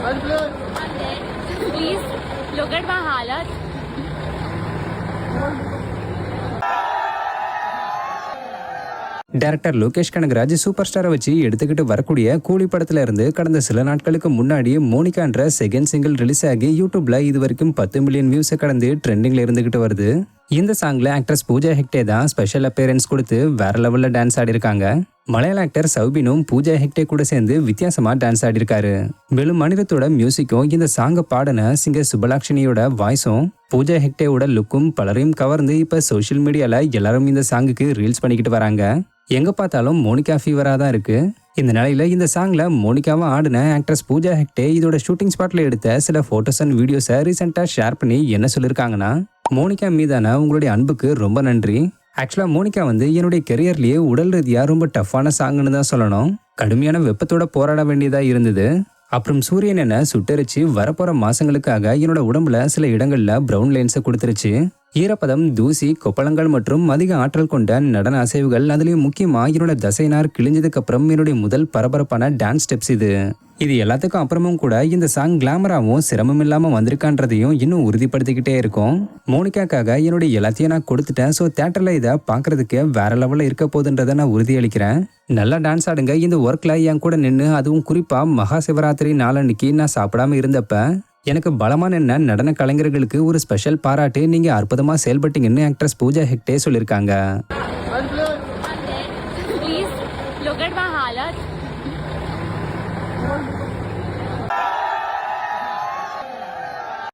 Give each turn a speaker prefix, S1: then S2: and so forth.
S1: Please look at my halat.
S2: Director Lokesh Kanagaraj super ஸ்டாரை வச்சு எடுத்துக்கிட்டு வரக்கூடிய கூலி படத்துல இருந்து கடந்த சில நாட்களுக்கு முன்னாடி மோனிகான்ற செகண்ட் சிங்கிள் ரிலீஸ் ஆகி யூடியூப்ல இது வரைக்கும் 10 மில்லியன் வியூஸை கடந்து ட்ரெண்டிங்ல இருந்துகிட்டு வருது. இந்த சாங்ல ஆக்ட்ரஸ் பூஜா ஹெக்டே தான் ஸ்பெஷல் அப்பியரன்ஸ் கொடுத்து வேற லெவல்ல டான்ஸ் ஆடி இருக்காங்க. மலையாள ஆக்டர் சௌபினும் பூஜா ஹெக்டே கூட சேர்ந்து வித்தியாசமா டான்ஸ் ஆடி இருக்காரு. மேலும் மனிதத்தோட மியூசிக்கும் இந்த சாங்க பாடின சிங்கர் சுபலாக்ஷனியோட வாய்ஸும் பூஜா ஹெக்டேவோட லுக்கும் பலரையும் கவர்ந்து இப்ப சோஷியல் மீடியால எல்லாரும் இந்த சாங்குக்கு ரீல்ஸ் பண்ணிக்கிட்டு வராங்க. எங்க பார்த்தாலும் மோனிகா ஃபீவரா தான் இருக்கு. இந்த நிலையில இந்த சாங்ல மோனிகாவா ஆடின ஆக்ட்ரஸ் பூஜா ஹெக்டே இதோட ஷூட்டிங் ஸ்பாட்ல எடுத்த சில போட்டோஸ் அண்ட் வீடியோஸை ரீசெண்டா ஷேர் பண்ணி என்ன சொல்லிருக்காங்கன்னா, மோனிகா மீதான உங்களுடைய அன்புக்கு ரொம்ப நன்றி. ஆக்சுவலா மோனிகா என்னுடைய கெரியர்லயே உடல் ரீதியா ரொம்ப டஃப்பான சாங்னு தான் சொல்லணும். கடுமையான வெப்பத்தோட போராட வேண்டியதா இருந்தது. அப்புறம் சூரியன் என்ன சுட்டரிச்சு வரப்போற மாசங்களுக்காக என்னோட உடம்புல சில இடங்கள்ல பிரவுன் லைன்ஸை கொடுத்துருச்சு. ஈரப்பதம், தூசி, கொப்பளங்கள் மற்றும் அதிக ஆற்றல் கொண்ட நடன அசைவுகள், அதுலயும் முக்கியமா என்னோட தசைநார் கிழிஞ்சதுக்கு அப்புறம் என்னுடைய முதல் பரபரப்பான டான்ஸ் ஸ்டெப்ஸ் இது எல்லாத்துக்கும் அப்புறமும் கூட இந்த சாங் கிளாமராவும் சிரமம் இல்லாம வந்திருக்கான்றதையும் இன்னும் உறுதிப்படுத்திக்கிட்டே இருக்கும். மோனிகாக்காக என்னுடைய எல்லாத்தையும் நான் கொடுத்துட்டேன். ஸோ தியேட்டர்ல இதை பாக்குறதுக்கு வேற லெவல்ல இருக்க போகுதுன்றதை நான் உறுதியளிக்கிறேன். நல்லா டான்ஸ் ஆடுங்க. இந்த ஒர்க்ல என் கூட நின்று, அதுவும் குறிப்பா மகா சிவராத்திரி நாளன்னைக்கு நான் சாப்பிடாம இருந்தப்ப எனக்கு பலமா நின்ன நடன கலைஞர்களுக்கு ஒரு ஸ்பெஷல் பாராட்டு. நீங்க அற்புதமா செயல்பட்டீங்கன்னு ஆக்ட்ரஸ் பூஜா ஹெக்டே சொல்லியிருக்காங்க.